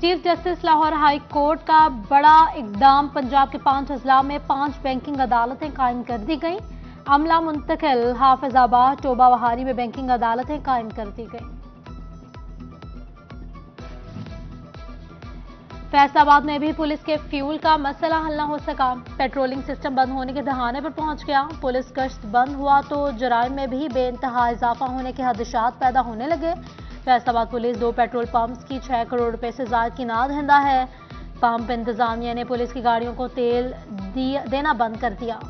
Chief justice Lahore high court का बड़ा इकदाम। पंजाब के 5 अजला में 5 बैंकिंग अदालतें कायम कर दी गई। अमला मुंतकिल। हाफिजाबाद, टोबा वहारी में बैंकिंग अदालतें कायम कर दी गई। फैसलाबाद में भी पुलिस के फ्यूल का मसला हल न हो सका। पेट्रोलिंग सिस्टम बंद होने के दहाने पर पहुंच गया। पुलिस गश्त बंद हुआ तो जराइम में भी बेइंतहा इजाफा होने के खदशात पैदा होने लगे। फैसलाबाद पुलिस 2 पेट्रोल पंप्स की 6 करोड़ रुपए से ज्यादा की नादहिंदा है। पंप इंतजामिया ने पुलिस की गाड़ियों को तेल देना बंद कर दिया।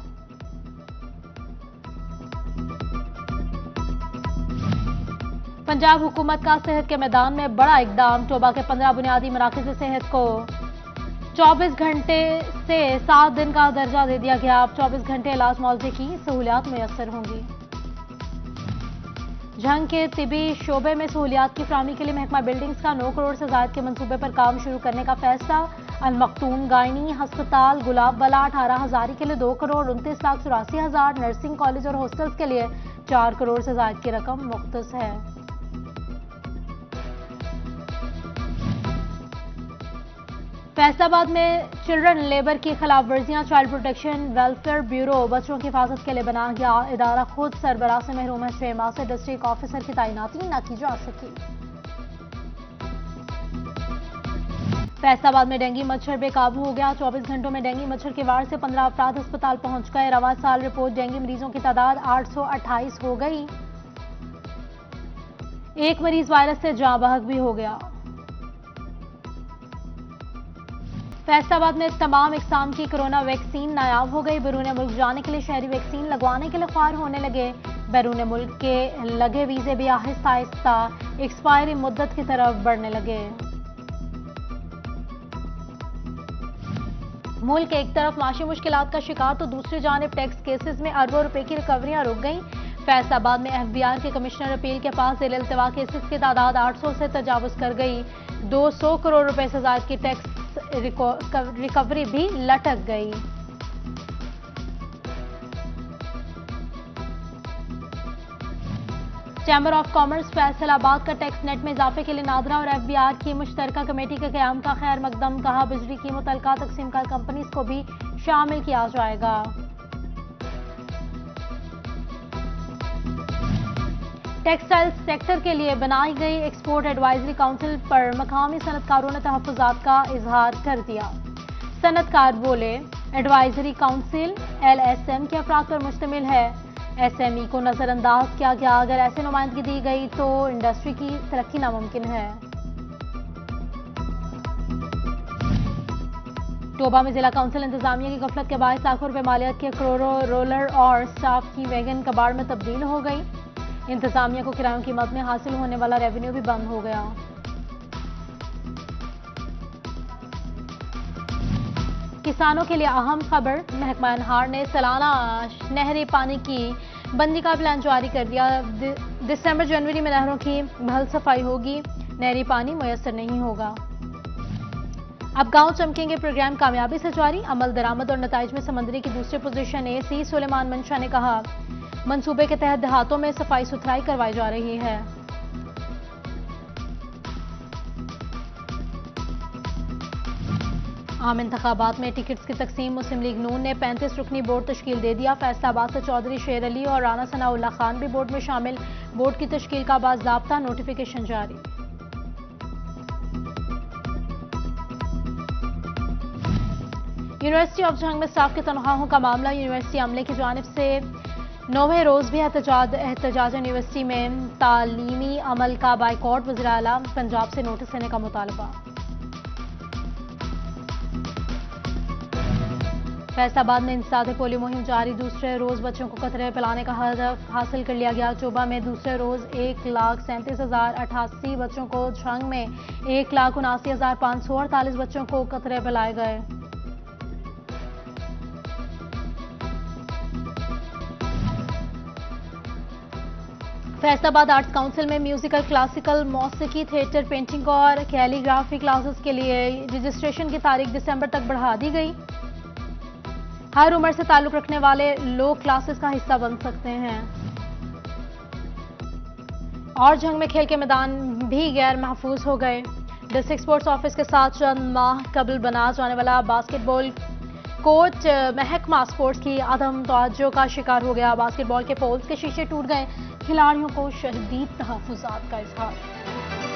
पंजाब हुकूमत का सेहत के मैदान में बड़ा इकदाम। टोबा के 15 बुनियादी मराकज़ सेहत को 24 घंटे से 7 दिन का दर्जा दे दिया गया। अब 24 घंटे इलाज मुआवजे की सहूलियात मुयस्सर होंगी। झंग के तिबी शोबे में सहूलियात की फराहमी के लिए महकमा बिल्डिंग्स का 9 करोड़ से ज्यादा के मंसूबे पर काम शुरू करने का फैसला। अल मखतूम गायनी अस्पताल गुलाबवाला 18 हजारी के लिए 2 करोड़ 29,84,000, नर्सिंग कॉलेज और हॉस्टल्स के लिए 4 करोड़ से ज्यादा की रकम मुख्तस है। फैसलाबाद में चिल्ड्रन लेबर की खिलाफ वर्जियां। चाइल्ड प्रोटेक्शन वेलफेयर ब्यूरो बच्चों की हिफाजत के लिए बना गया इदारा खुद सरबराह से महरूम है। 6 माह से डिस्ट्रिक्ट ऑफिसर की तैनाती न की जा सकी। फैसलाबाद में डेंगू मच्छर बेकाबू हो गया। 24 घंटों में डेंगू मच्छर के वार से 15 अफराद अस्पताल पहुंच गए। रवा साल रिपोर्ट डेंगू मरीजों की तादाद 828 हो गई। एक मरीज वायरस से जाँ बहक भी हो गया। फैसलाबाद में तमाम इकसाम की कोरोना वैक्सीन नायाब हो गई। बैरून मुल्क जाने के लिए शहरी वैक्सीन लगवाने के लिए ख्वार होने लगे। बैरून मुल्क के लगे वीजे भी आहिस्ता आहिस्ता एक्सपायरी मुद्दत की तरफ बढ़ने लगे। मुल्क एक तरफ माशी मुश्किलात का शिकार तो दूसरी जानिब टैक्स केसेस में अरबों रुपए की रिकवरियां रुक गईं। फैसलाबाद में एफबीआर के कमिश्नर अपील के पास जेल इल्तवा केसेस की तादाद 800 से तजावुज कर गई। 200 करोड़ रुपए से ज्यादा की टैक्स रिकवरी भी लटक गई। चैम्बर ऑफ कॉमर्स फैसलाबाद का टैक्स नेट में इजाफे के लिए नादरा और एफबीआर की मुश्तरका कमेटी के क़याम का खैर मकदम। कहा बिजली की मुतल्लका तकसीम कार कंपनीज को भी शामिल किया जाएगा। टेक्सटाइल सेक्टर के लिए बनाई गई एक्सपोर्ट एडवाइजरी काउंसिल पर मकामी सनतकारों ने तहफ़्फ़ुज़ात का इजहार कर दिया। सनतकार बोले एडवाइजरी काउंसिल LSM के अफराद पर मुश्तमिल है। SME को नजरअंदाज किया गया। अगर ऐसे नुमाइंदगी दी गई तो इंडस्ट्री की तरक्की नामुमकिन है। टोबा में जिला काउंसिल इंतजामिया की गफलत के बायस लाखों रुपए मालियत के करोड़ों रोलर और स्टाफ की वैगन कबाड़ में तब्दील हो गई। इंतजामिया को किरायों की मद में हासिल होने वाला रेवेन्यू भी बंद हो गया। किसानों के लिए अहम खबर। महकमा अनहार ने सालाना नहरी पानी की बंदी का प्लान जारी कर दिया। दिसंबर जनवरी में नहरों की बहल सफाई होगी। नहरी पानी मुयस्सर नहीं होगा। अब गांव चमकेंगे प्रोग्राम कामयाबी से जारी। अमल दरामद और नताइज में समंदरी की दूसरी पोजीशन AC सुलेमान मंशा ने कहा मंसूबे के तहत देहातों में सफाई सुथराई करवाई जा रही है। आम इंतखाबात में टिकट्स की तकसीम। मुस्लिम लीग नून ने 35 रुकनी बोर्ड तश्कील दे दिया। फैसलाबाद से चौधरी शेर अली और राना सनाउल्लाह खान भी बोर्ड में शामिल। बोर्ड की तश्कील का बाज़ाब्ता नोटिफिकेशन जारी। यूनिवर्सिटी ऑफ झंग में स्टाफ की तनख्वाहों का मामला। यूनिवर्सिटी अमले की जानिब से 9वें रोज भी एहतजाज यूनिवर्सिटी में तालीमी अमल का बाइकॉट। वज़ीर आला पंजाब से नोटिस देने का मुतालबा। फैसलाबाद में इंसदाद पोलियो मुहिम जारी। दूसरे रोज बच्चों को कतरे पिलाने का हदफ हासिल कर लिया गया। चोबा में दूसरे रोज 1,37,088 बच्चों को, झंग में 1,79,548 बच्चों को कतरे पिलाए गए। फैसलाबाद आर्ट्स काउंसिल में म्यूजिकल, क्लासिकल, मौसीकी, थिएटर, पेंटिंग और कैलीग्राफी क्लासेस के लिए रजिस्ट्रेशन की तारीख दिसंबर तक बढ़ा दी गई। हर उम्र से ताल्लुक रखने वाले लोग क्लासेस का हिस्सा बन सकते हैं। और झंग में खेल के मैदान भी गैर महफूज हो गए। डिस्ट्रिक्ट स्पोर्ट्स ऑफिस के साथ चंद माह कबल बना जाने वाला बास्केटबॉल कोर्ट महकमा स्पोर्ट्स की अदम तवज्जो का शिकार हो गया। बास्केटबॉल के पोल्स के शीशे टूट गए, खिलाड़ियों को शदीद तहफ्फुज़ात का इजहार।